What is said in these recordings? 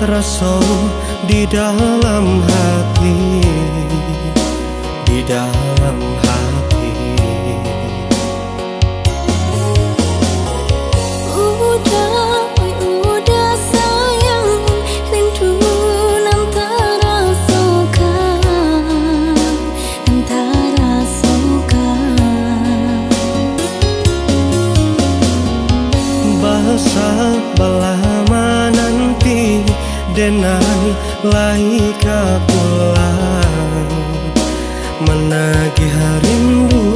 rasa di dalam hati, di dalam hati. Udah sayang, rindu antara sokan, antara sokan. Bahasa belama nanti denai laika pulang menagih rindu.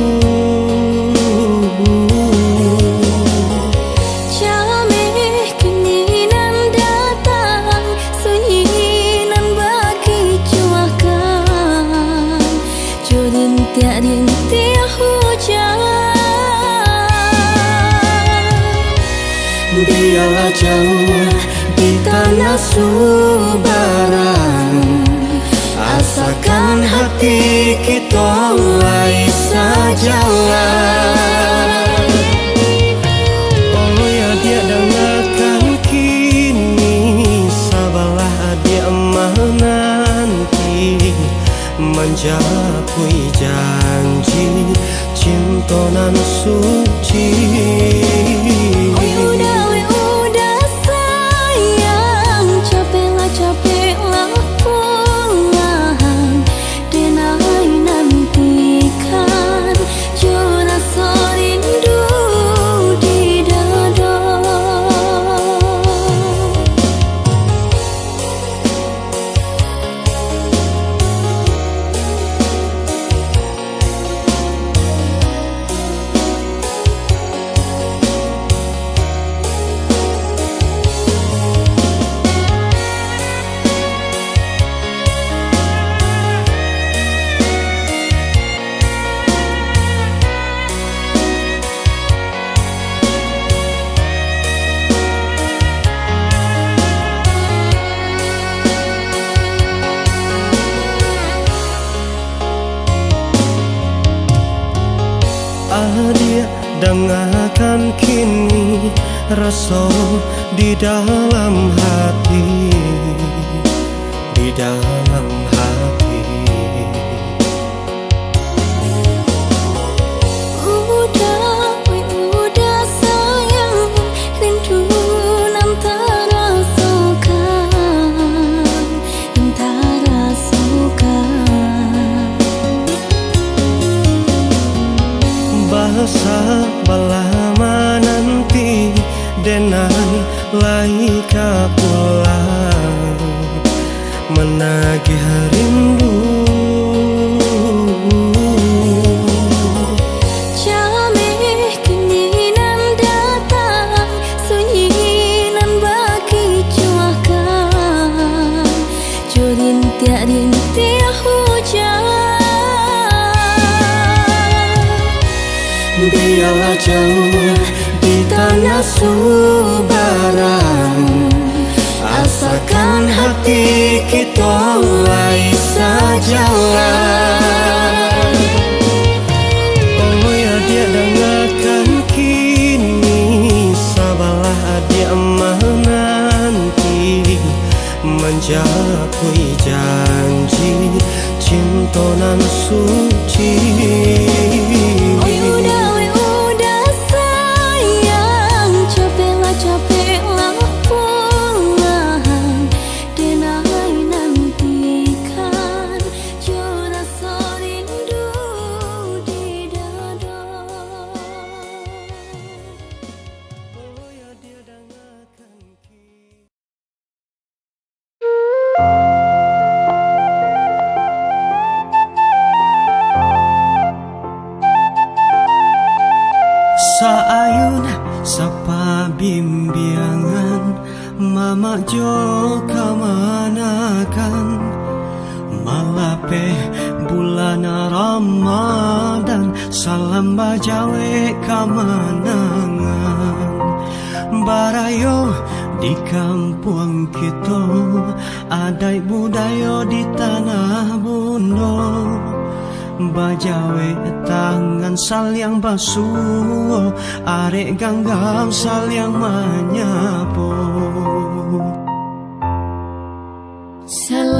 Jameh kininan datang, sunyi nan bagi cuakan, jurin rintik hujan. Biarlah jauh di tanah Subaran, asalkan hati kita lai sajalah. Oh ya dia dengarkan kini, sabarlah dia menanti, menjapui janji cinta nan suci. Udah sayang, capeklah pulang, denai nantikan rasa rindu di dada. Dia dengarkan kini, rasa di dalam hati, di dalam hati. Udah sayang, rindu antara sokan, antara sokan. Bahasa belama nanti denai laika pulang menagih rindu. Jameh kininan datang, sunyi nan bagi cuakan, jurin rintik hujan. Biarlah jauh di tanah Subaran, asalkan hati kita lai sajalah. Oh ya dia dengarkan kini, sabarlah dia menanti, menjapui janji cinta nan suci. Udah sayang, capeklah pulang, denai nantikan rasa rindu di dada. Oh ya dia dengarkan kini. Saayun sapa bimbingan mama jo kamanakan, malape bulan Ramadan salam bajawe kamanangan. Barayo di kampung kita adai budaya di tanah Bundo, bajawe tangan saling basuh, arek ganggang saling menyapu.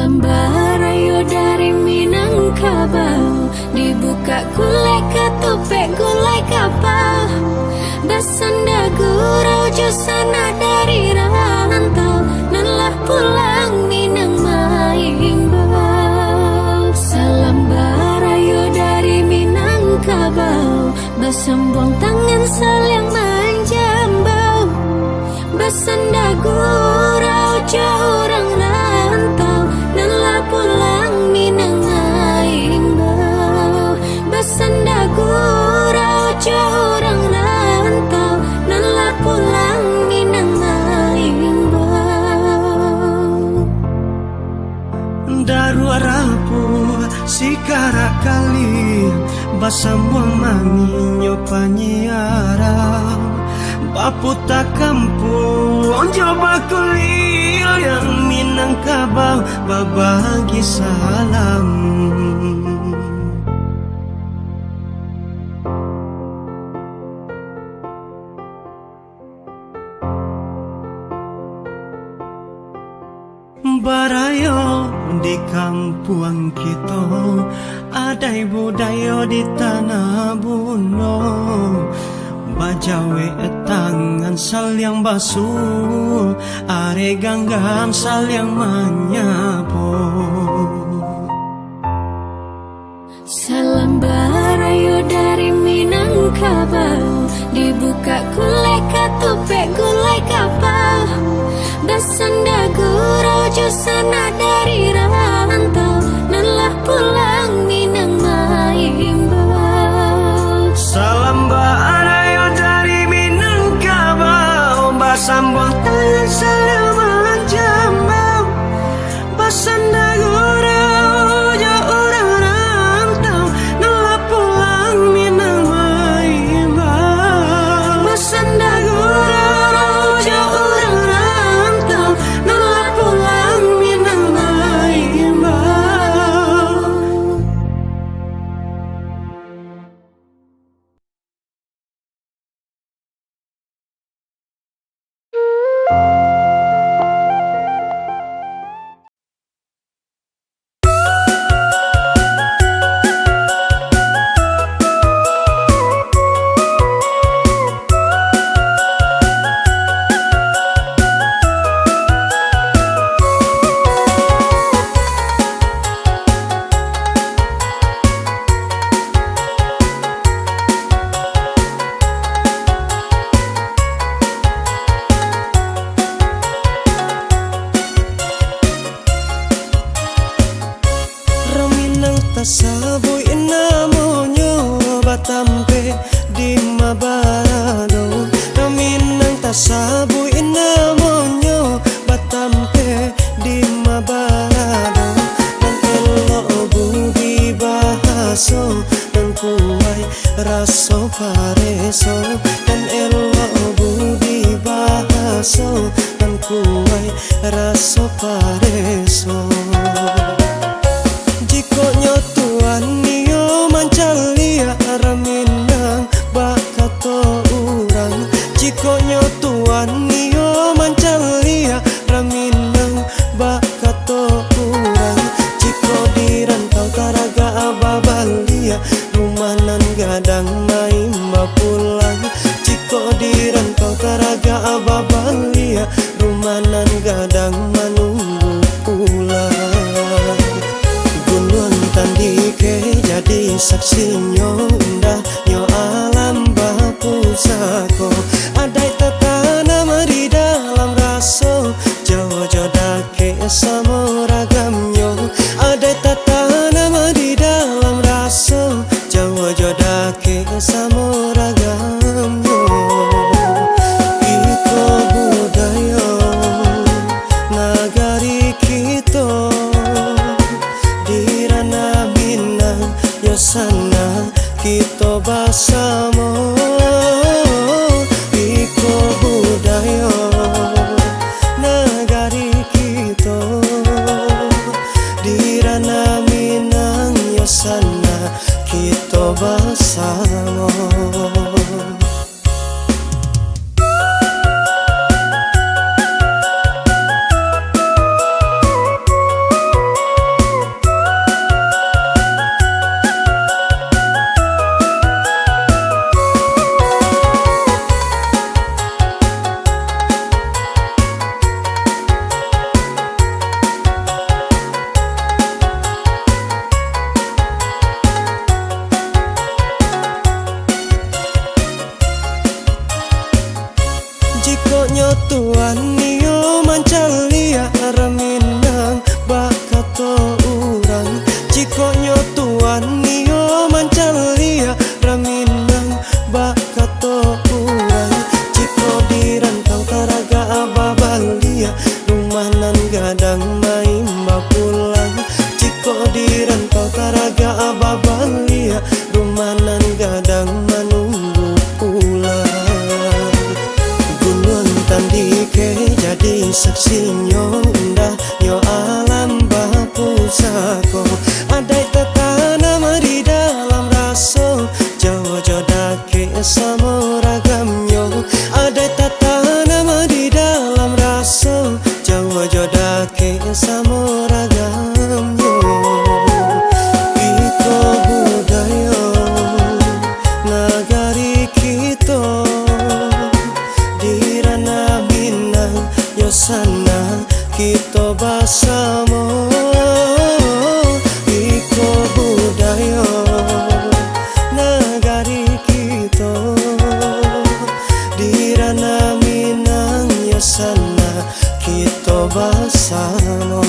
Salam barayo dari Minangkabau, dibuka gulai ketopek gulai kapal. Bersanda gurau sana dari rantau, nanlah pulang Minang Maimbau. Salam barayo dari Minangkabau, bersambung tangan saling menjambau. Bersanda gurau orang rantau, nanlah pulang Minang Maimbau. Bersanda gurau orang rantau, nanlah pulang Minang Maimbau. Daru arapu sikara kali basambuang manginyo panyiarang baputa kampung coba kulil yang Minangkabau babagi salam. Barayo di kampung kita adai budaya di tanah buno. Bajawe tangan salyang basuh, are ganggam salyang manyapo. Salam barayo dari Minangkabau, dibuka gulai ketopek gulai kapal. Bersanda gurau sana dari rantau, nanlah pulang Minang Maimbau. Salam barayo dari Minangkabau, basambang tangan salyang manjambau. Bersanda gurau orang rantau, nanlah pulang Minang Maimbau. Bersanda gurau orang rantau, nanlah pulang Minang Maimbau. Tasaboy namonyo batampe di mabarado. Raminang tasaboy namonyo batampe di mabarado. Nang elo budi bahaso, nang kuway raso pareso. Nang elo budi bahaso, nang kuway raso pareso. Jikonyo tuan niyo mancalia raminang bakato urang. Jikonyo tuan niyo mancalia raminang bakato urang. Jiko dirantau taraga ababalia, rumanan gadang maimba pulang. Jiko dirantau taraga ababalia, rumanan gadang manunggu pulang. Gunung tandike jadi saksinyo indah nyo alam bapusako. Adai tatana di dalam raso, Jawa jodake samo ragamnyo. Adai tatana di dalam raso, Jawa jodake samo ragamnyo. Iko budaya nagari kita dirana Minang yosana kita basamo. Iko budaya nagari kita Rumanan gadang maimba pulang Ciko dirantau taraga ababalia Rumanan gadang manunggu pulang Gunung tandike jadi saksi nyonda Nyo alam bapusako Adai tatanam di dalam raso Jawa jodake samoragamnyo Adai tatanam di dalam raso Jawa jodake samoragamnyo Iko budaya nagari kita Dirana Minang Yosana kita bersama Iko budaya nagari kita Dirana Minang Yosana kita bersama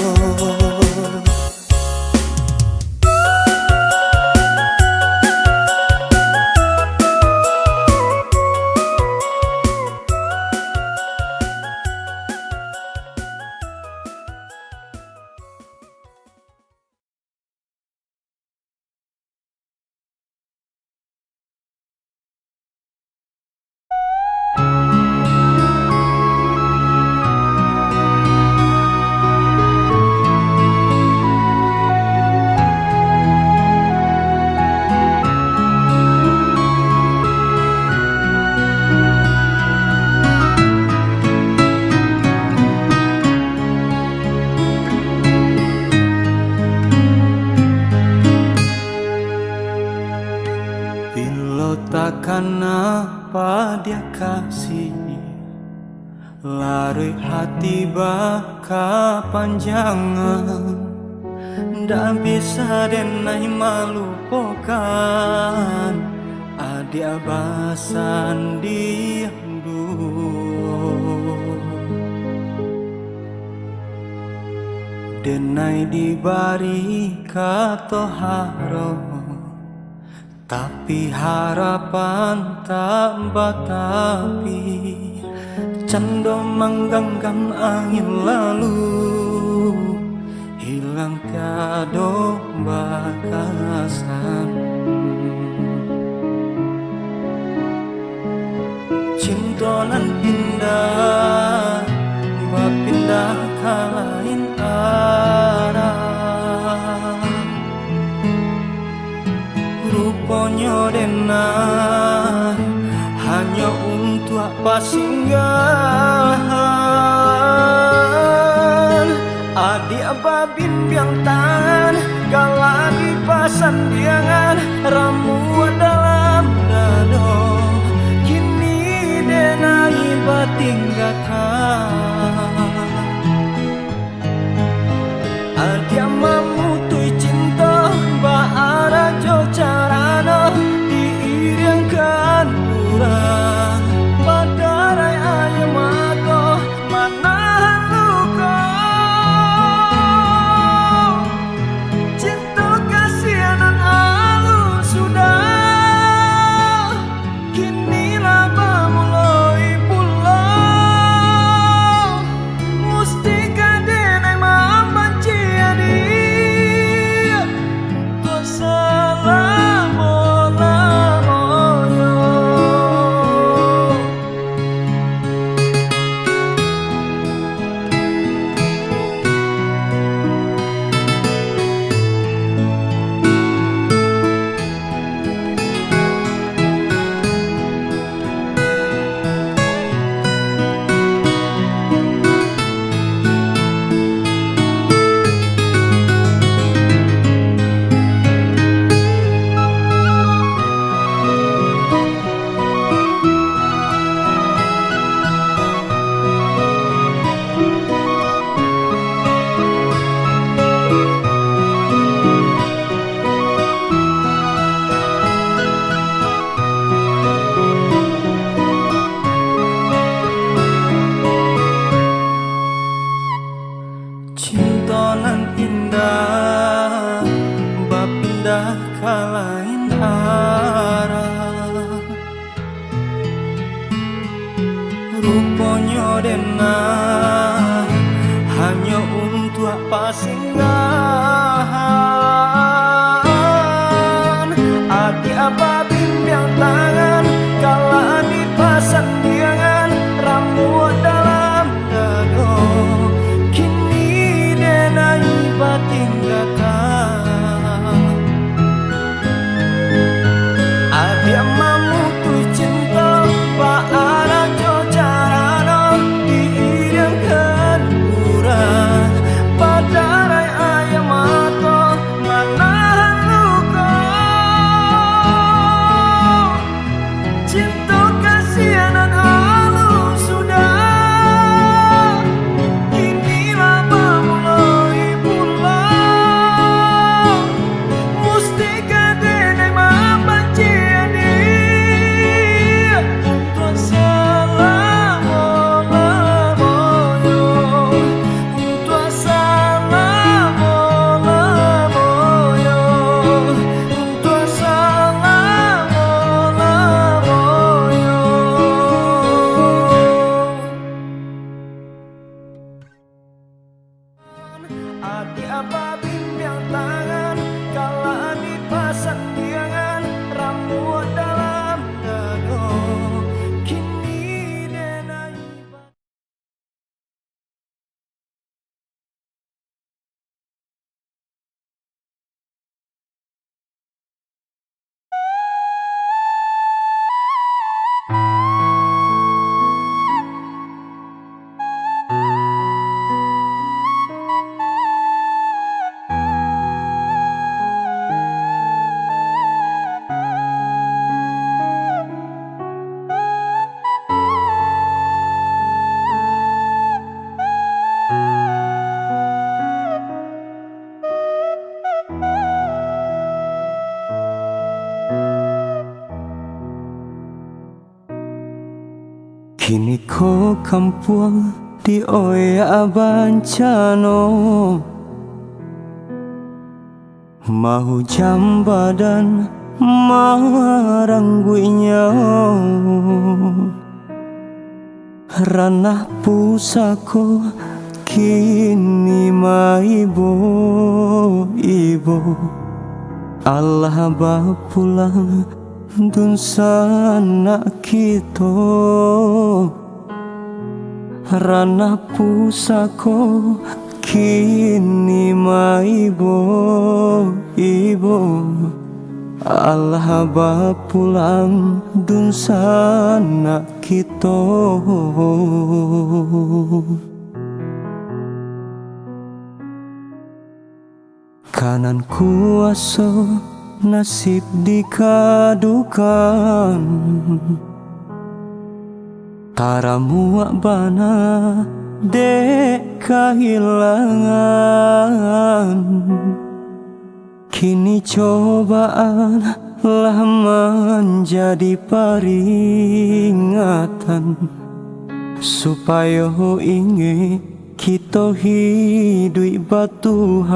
Takkan apa dia kasih Lari hati baka panjangan Ndak bisa denai malupakan Adia basan diandu Denai dibari kato haro Tapi harapan tak batapi Cando menggenggam angin lalu Hilang tiado bakasan Cintonan pindah Bapindah ke lain arah Rupanya denah hanya untuk apa singgahan Adik babin biang tangan galani pasan diangan ramu dalam dado kini denai batinggakan Adik memutui cinta baara jo carana diiringkan urang Badarai ayam aku manahan luka Cinta kasihanan alu sudah Kini lama mulai pulang Musti kadenai membenci adik Untuk selama-lamanya Cinta nan indah bapindah ke lain arah Rupanya denah hanya untuk apa singgahan. Hati apa bimbang tangan kala dipasang diangan rambut dalam dado. Kini denai batinggakan Adi amamu tu cinta Pak ada jo carano diidamkan murah pada rai ayam mato manahan luka. Cinta kasihanan halu sudah kini lama mulai pulang. Musti kadang membenci dia. Tuan salam olah boyo. Tuan salam olah boyo. Tuan salam olah boyo. Hati apa bimbang tangan kala dipasang diangan rambut dalam dado. Kini denai kini ko kampung di oya bancano. Mau jam badan marangguinya ranah pusako kini maibo ibo Allah bapulang dun sana kita ranah pusako kini maibo ibo Allah bapulang dun sana kita. Kanan kuasa nasib dikadukan tara muak bana dek kehilangan. Kini cobaan lah menjadi peringatan supaya ingin kita hidup batuhan.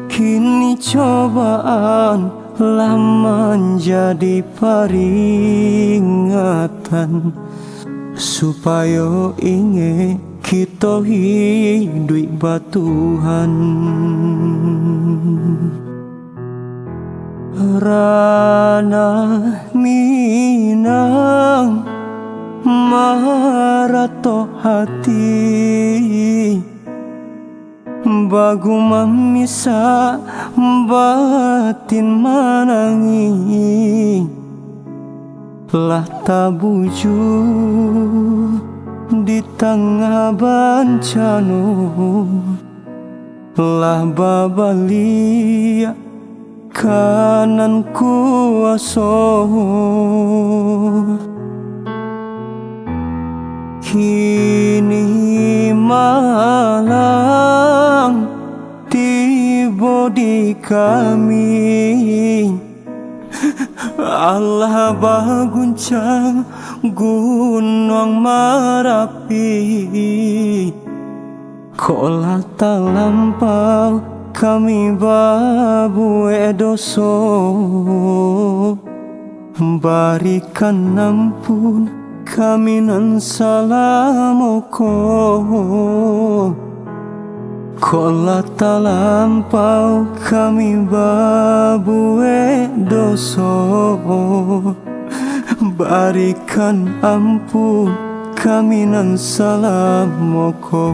Kini cobaan lah menjadi peringatan supaya ingin kita hidup batuhan. Rana minang marato hati bagu mamisa batin manangi lah tabuju di tengah bencana lah babalia kanan kuasa. Kini malang tiba di kami Allah baguncang gunung Merapi. Kola tak lampau kami babu doso barikan ampun kami nan salamoko kola talampau kami babue doso barikan ampun kami nan salamoko.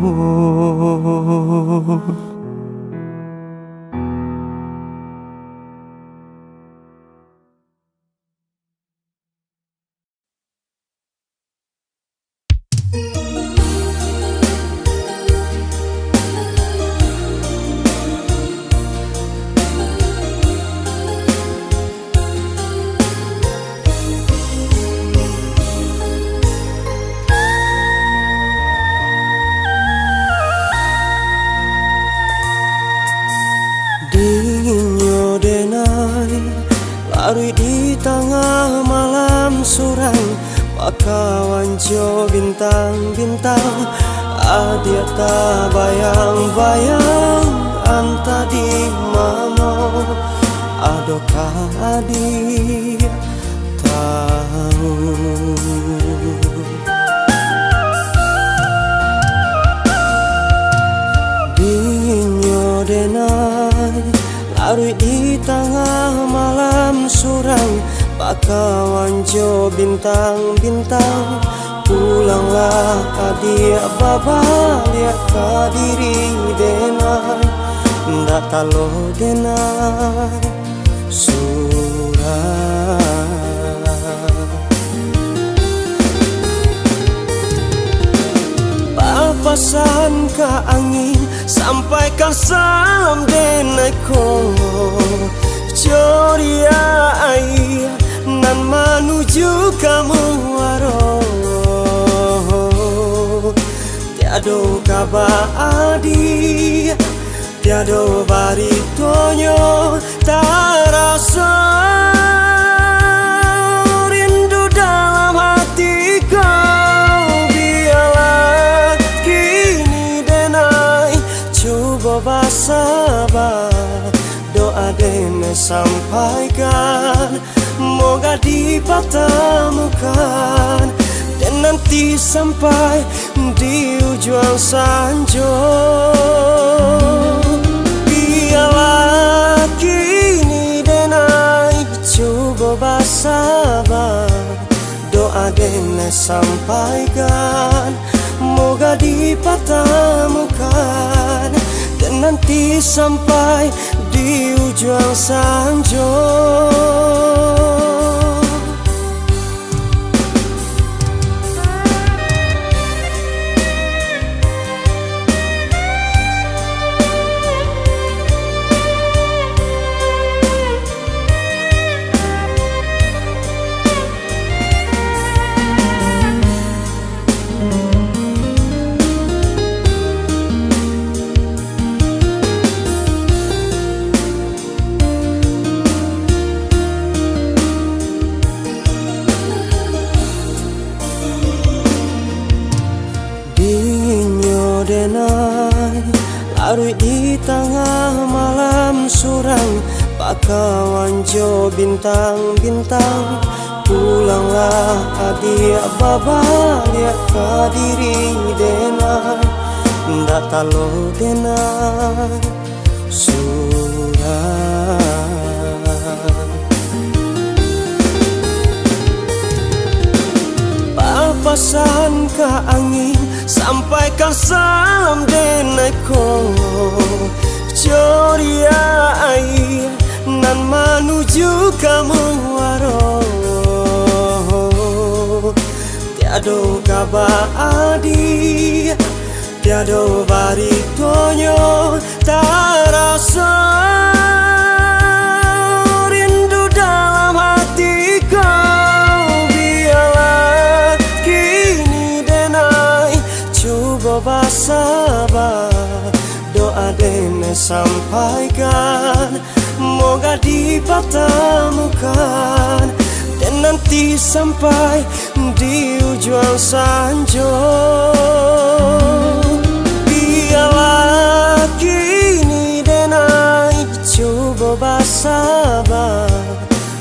Dinginnya denai larui di tengah malam suram, pakawan jo bintang-bintang adia tak bayang-bayang anta di mano adokah adia tahu. Dinginnya denai larui di tengah malam suram, pakawan jo bintang-bintang pulanglah adia babaliak kadiri denai ndak talo denai surat. Papasan ke angin sampaikan salam denaiku Joria air nan menuju kamu waro tiado kabar adi tiado baritonyo terasa rindu dalam hatiku. Biarlah kini denai coba bersabar, doa dene sampaikan moga dipertemukan dan nanti sampai di ujung sanjo. Biarlah kini denai coba bersabar, doa dene sampaikan moga dipertemukan dan nanti sampai di ujung sanjo. Dinginnya denai larui di tengah malam suram, pakawan jo bintang-bintang pulanglah adia babaliak kadiri denai ndak talo denai surat. Papasan ke angin sampaikan salam denaiku Joria air nan menuju kamu waro tiado kabar adi tiado baritonyo terasa rindu dalam hatiku. Biarlah kini denai coba bersabar, doa dene sampaikan moga dipertemukan dan nanti sampai di ujung sanjo. Biarlah kini denai coba bersabar,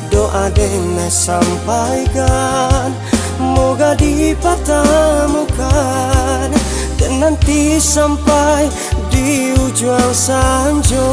doa dene sampaikan semoga dipertemukan dan nanti sampai di ujung sanjo.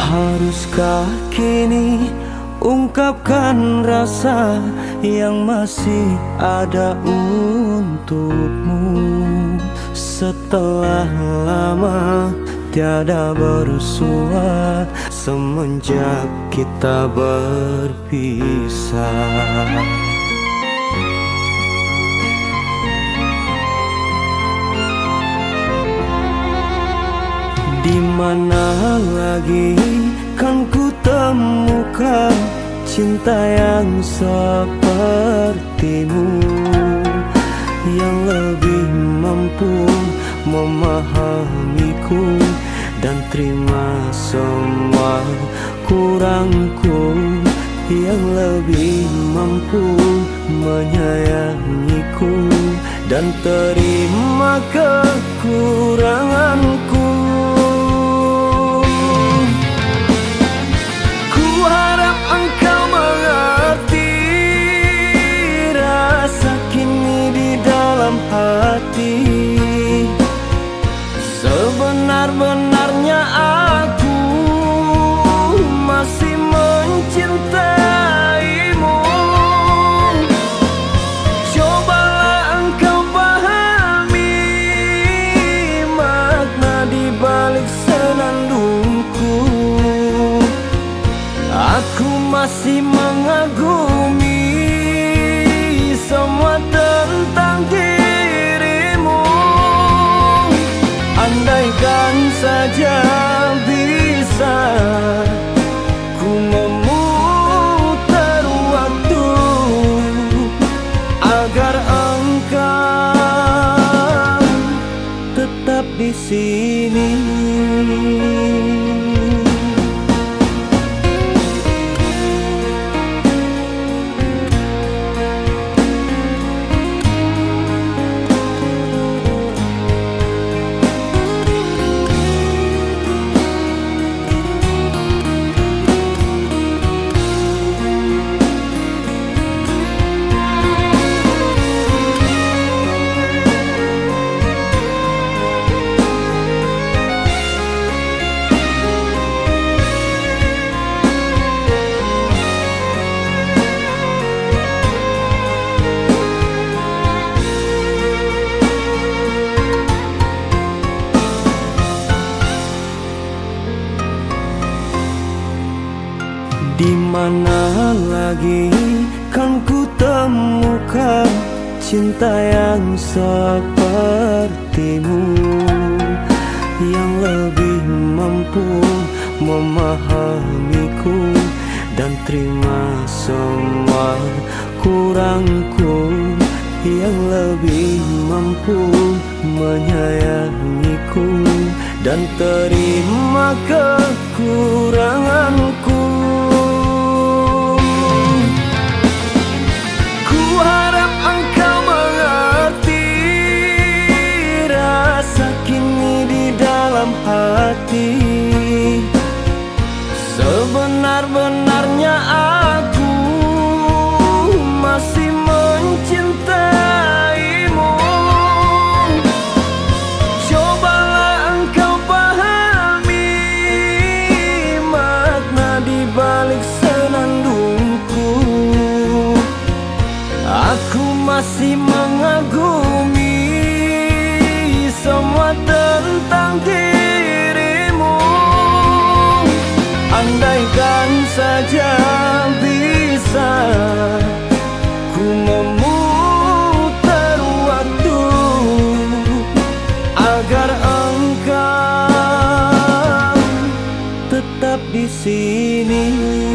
Haruskah kini ungkapkan rasa yang masih ada untukmu? Setelah lama tiada bersua semenjak kita berpisah. Di mana lagi kan ku temukan cinta yang sepertimu, yang lebih mampu memahamiku dan terima semua kurangku, yang lebih mampu menyayangiku dan terima kekuranganku. Hati sebenar-benarnya aku masih mencintaimu. Cobalah engkau pahami makna di balik senandungku. Aku masih mengagumi semua tentang dirimu. Andaikan saja bisa ku memutar waktu agar engkau tetap di sini. Di mana lagi kan ku temukan cinta yang sepertimu, yang lebih mampu memahamiku dan terima semua kurangku, yang lebih mampu menyayangiku dan terima kekuranganku. Hati sebenar-benarnya aku masih mencintaimu. Cobalah engkau pahami makna di sini.